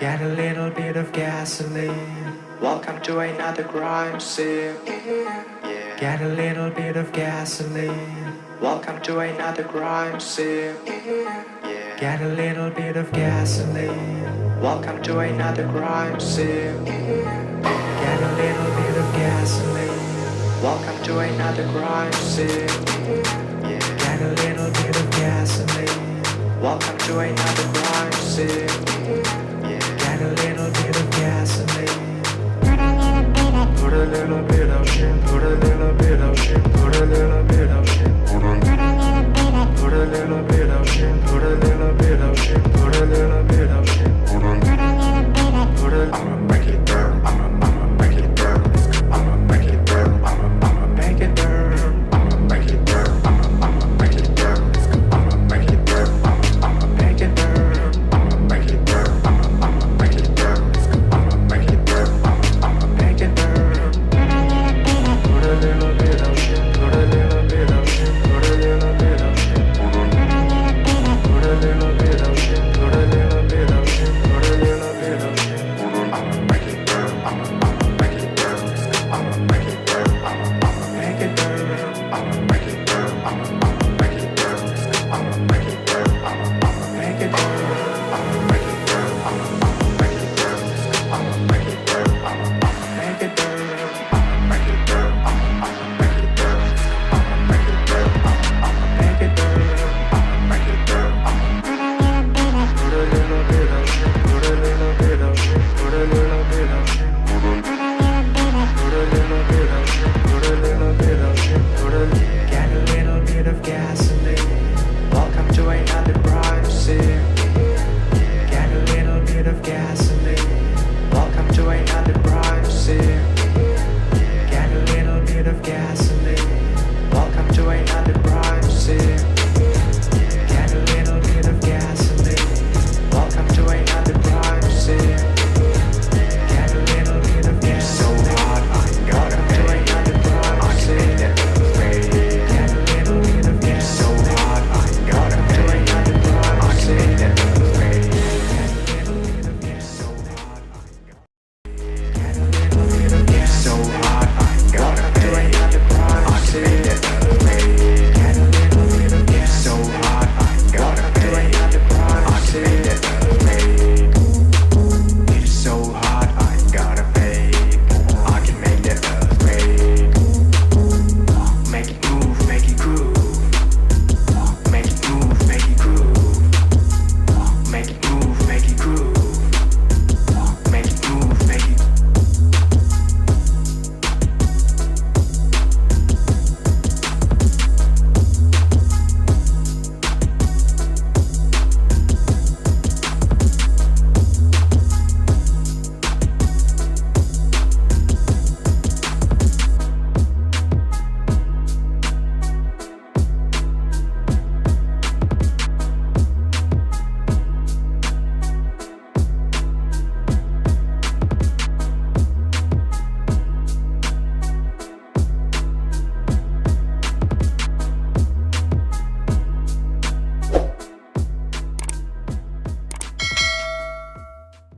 Get a little bit of gasoline. Welcome to another crime scene. Get a little bit of gasoline. Welcome to another crime scene. Get a little bit of gasoline. Welcome to another crime scene. Get a little bit of gasoline. Welcome to another crime scene. Get a little bit of gasoline. Welcome to another crime scene.